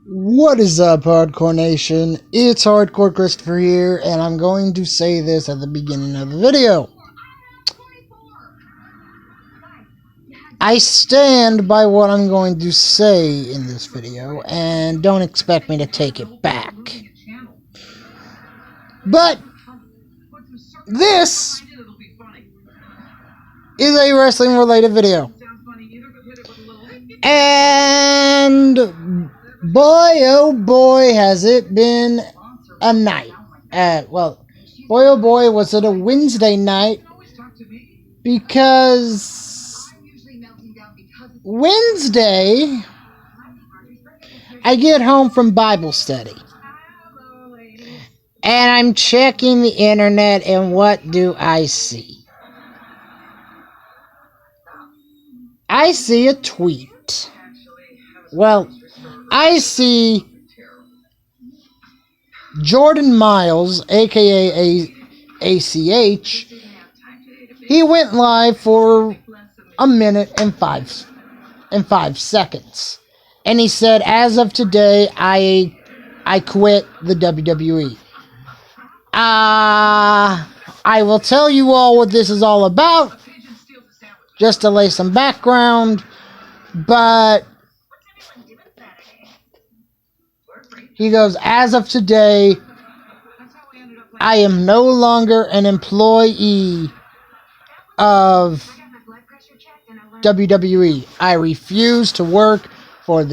What is up, Hardcore Nation? It's Hardcore Christopher here, and I'm going to say this at the beginning of the video. I stand by what I'm going to say in this video, and don't expect me to take it back. But this is a wrestling-related video. And boy, oh boy, has it been a night. Boy, oh boy, was it a Wednesday night, because Wednesday, I get home from Bible study, and I'm checking the internet, and what do I see? I see a tweet. Well, I see Jordan Miles AKA ACH. He went live for a minute and five seconds, and he said, "As of today, I quit the WWE." I will tell you all what this is all about, just to lay some background, but he goes, "As of today, I am no longer an employee of WWE. I refuse to work for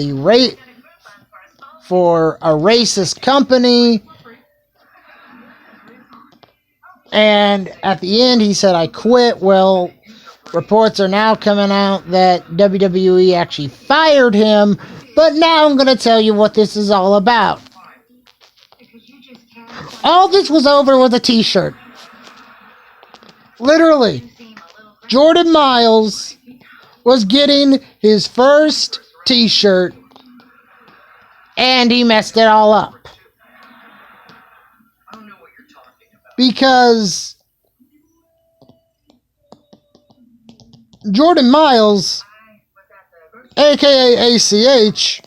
for a racist company." And at the end, he said, "I quit." Well, reports are now coming out that WWE actually fired him, but now I'm going to tell you what this is all about. All this was over with a t-shirt. Literally, Jordan Miles was getting his first t-shirt, and he messed it all up. Because Jordan Miles, AKA ACH,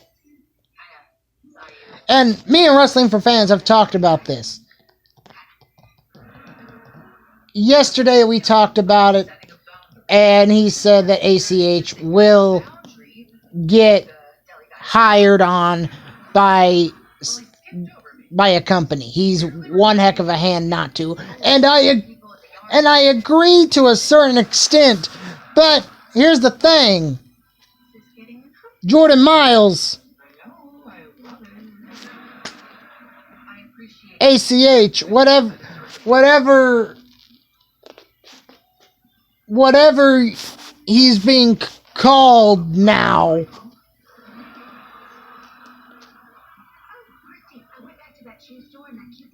and me and Wrestling for Fans have talked about this. Yesterday we talked about it, and he said that ACH will get hired on by a company. He's one heck of a hand not to, and I agree to a certain extent. But here's the thing: Jordan Miles, ACH, whatever he's being called now,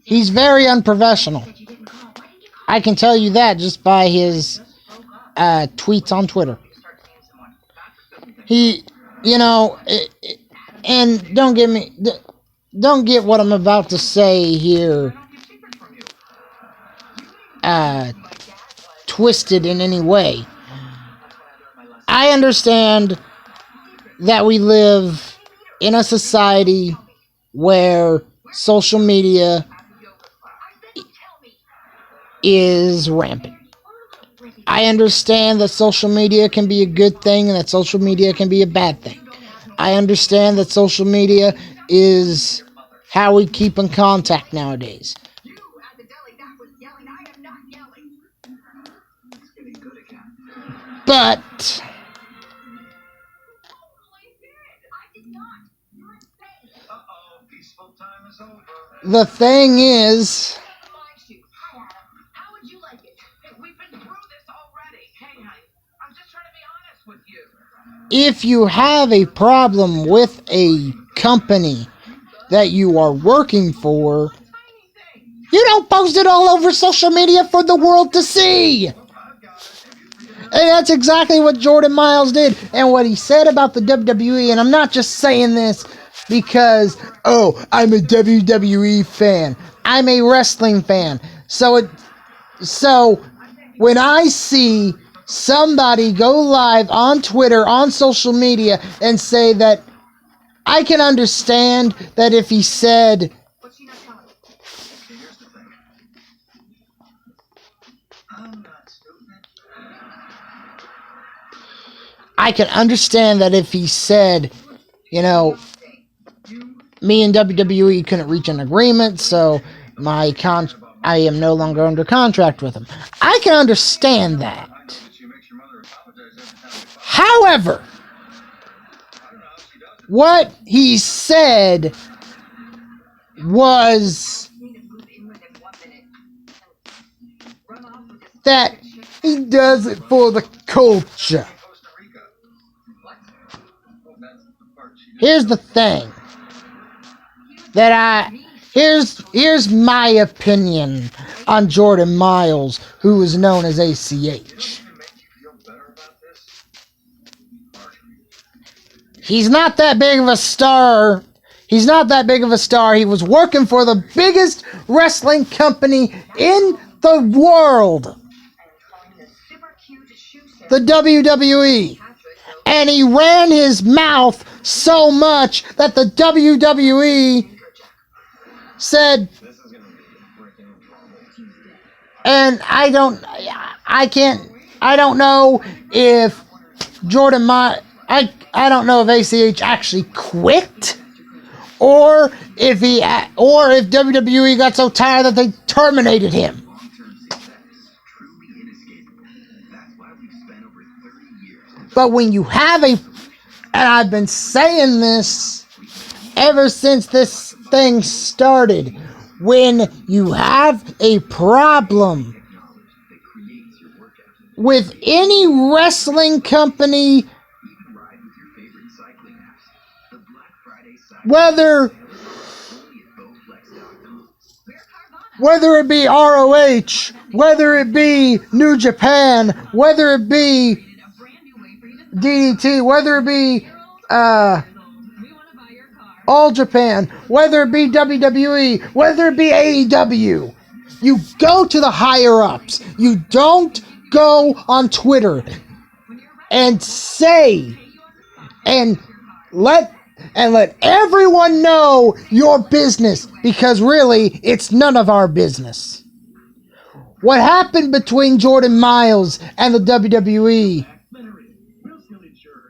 he's very unprofessional. I can tell you that just by his tweets on Twitter. And don't get what I'm about to say here twisted in any way. I understand that we live in a society where social media is rampant. I understand that social media can be a good thing and that social media can be a bad thing. I understand that social media is how we keep in contact nowadays. But the thing is, if you have a problem with a company that you are working for, you don't post it all over social media for the world to see. And that's exactly what Jordan Miles did, and what he said about the WWE. And I'm not just saying this because, I'm a WWE fan. I'm a wrestling fan. So when I see somebody go live on Twitter, on social media, and say that I can understand that if he said, you know, me and WWE couldn't reach an agreement, so I am no longer under contract with him. I can understand that. However, what he said was that he does it for the culture. Here's the thing. Here's my opinion on Jordan Miles, who is known as ACH. He's not that big of a star. He was working for the biggest wrestling company in the world, the WWE. And he ran his mouth so much that the WWE said, and I don't know if I don't know if ACH actually quit, or if WWE got so tired that they terminated him. But when you have and I've been saying this ever since this thing started, when you have a problem with any wrestling company, whether it be ROH, whether it be New Japan, whether it be DDT, whether it be All Japan, whether it be WWE, whether it be AEW, you go to the higher ups. You don't go on Twitter and say and let everyone know your business, because really it's none of our business. What happened between Jordan Miles and the WWE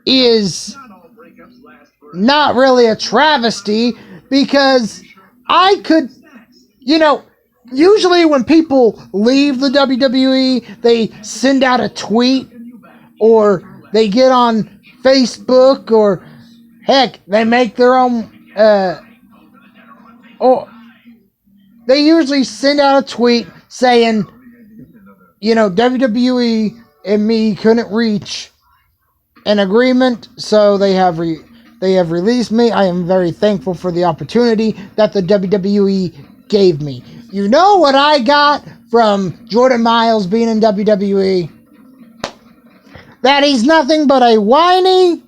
is not really a travesty, because I could, usually when people leave the WWE, they send out a tweet, or they get on Facebook, or heck, they make their own, or they usually send out a tweet saying, WWE and me couldn't reach an agreement, so they have released me. I am very thankful for the opportunity that the WWE gave me. You know what I got from Jordan Miles being in WWE? That he's nothing but a whiny.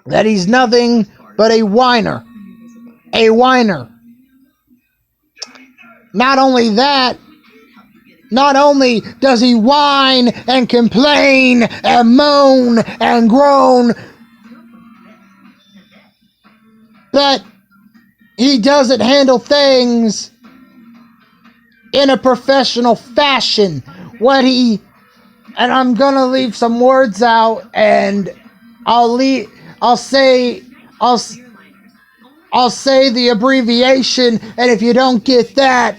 That he's nothing but a whiner. A whiner. Not only that, not only does he whine and complain and moan and groan, but he doesn't handle things in a professional fashion. And I'm gonna leave some words out, and I'll say the abbreviation, and if you don't get that,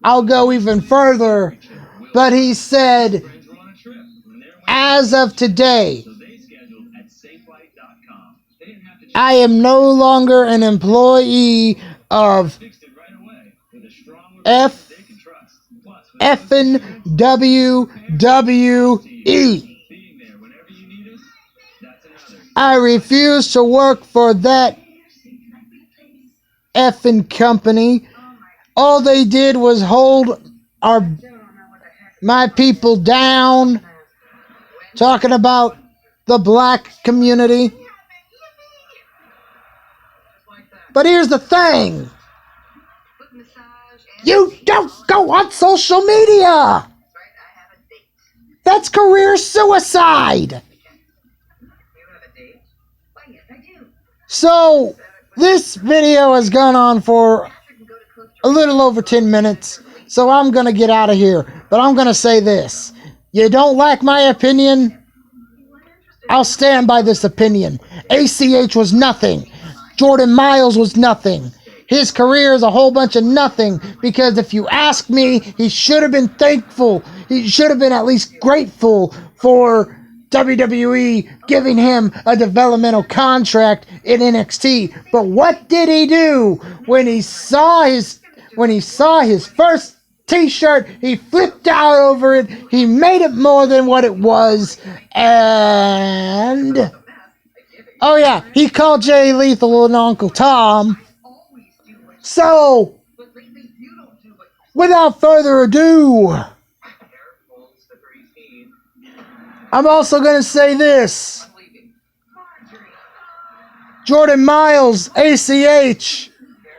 I'll go even further. But he said, as of today, I am no longer an employee of effing WWE. I refuse to work for that effing company. All they did was hold my people down, talking about the black community. But here's the thing. You don't go on social media. That's career suicide. So, this video has gone on for a little over 10 minutes, so I'm going to get out of here. But I'm going to say this. You don't like my opinion? I'll stand by this opinion. ACH was nothing. Jordan Miles was nothing. His career is a whole bunch of nothing, because if you ask me, he should have been thankful. He should have been at least grateful for WWE giving him a developmental contract in NXT. But what did he do when he saw his first t-shirt? He flipped out over it. He made it more than what it was. And oh yeah, he called Jay Lethal and Uncle Tom. So, without further ado, I'm also going to say this. Jordan Miles ACH,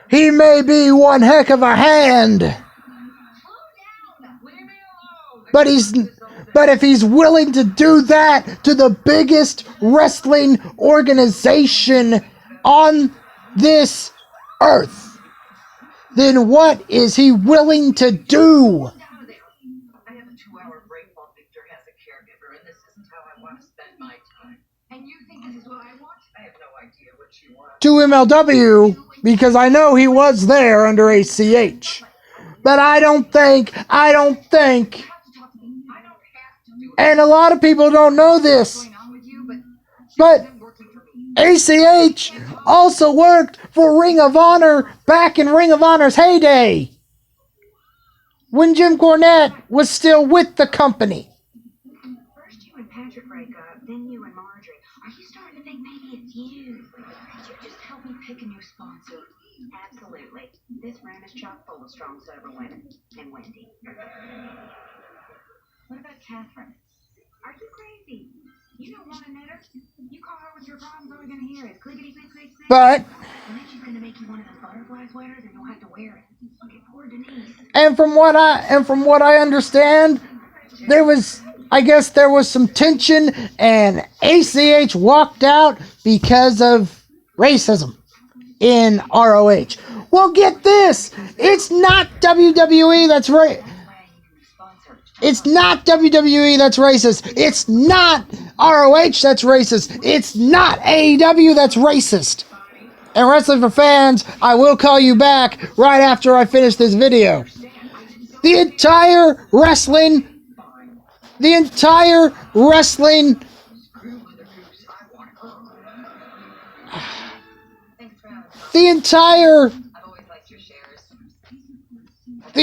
he may be one heck of a hand, but if he's willing to do that to the biggest wrestling organization on this earth, then what is he willing to do? I have a 2-hour break while Victor has a caregiver, and this isn't how I want to spend my time. And you think this is what I want? I have no idea what you want. To MLW, because I know he was there under ACH. But I don't think, and a lot of people don't know this, but ACH also worked for Ring of Honor back in Ring of Honor's heyday, when Jim Cornette was still with the company. First you and Patrick break up, then you and Marjorie. Are you starting to think maybe it's you? Could you just help me pick a new sponsor? Absolutely. This room is chock full of strong, sober women. And Wendy. What about Catherine? Are you crazy? You don't want to knit her. You call her with your problems, all you're going to hear is clickety click click click. But And then she's going to make you one of those butterfly sweaters, and you'll have to wear it. Look at poor Denise. and from what I understand, there was some tension, and ACH walked out because of racism in ROH. Well, get this. It's not WWE that's right. It's not WWE that's racist. It's not ROH that's racist. It's not AEW that's racist. And Wrestling for Fans, I will call you back right after I finish this video. The entire wrestling the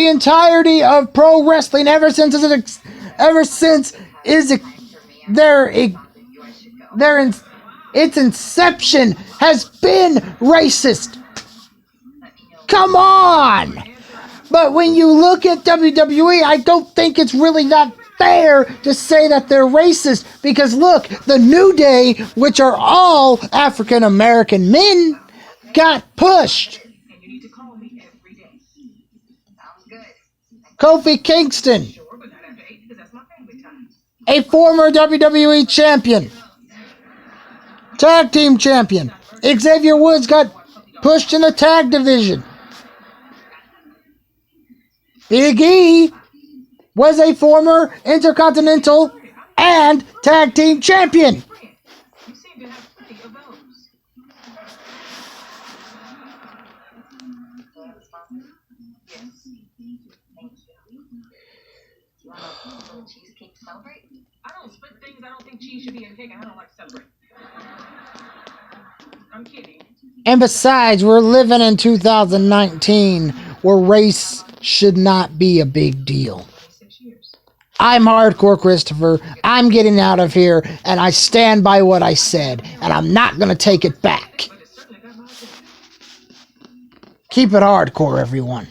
entirety of pro wrestling ever since its inception has been racist. Come on! But when you look at WWE, I don't think it's really that fair to say that they're racist, because look, the New Day, which are all African American men, got pushed. Kofi Kingston, a former WWE champion, tag team champion. Xavier Woods got pushed in the tag division. Big E was a former Intercontinental and tag team champion. Cheesecake to celebrate? I don't split things. I don't think cheese should be in cake, and I don't like to celebrate. I'm kidding. And besides, we're living in 2019 where race should not be a big deal. I'm Hardcore Christopher. I'm getting out of here, and I stand by what I said, and I'm not going to take it back. Keep it hardcore, everyone.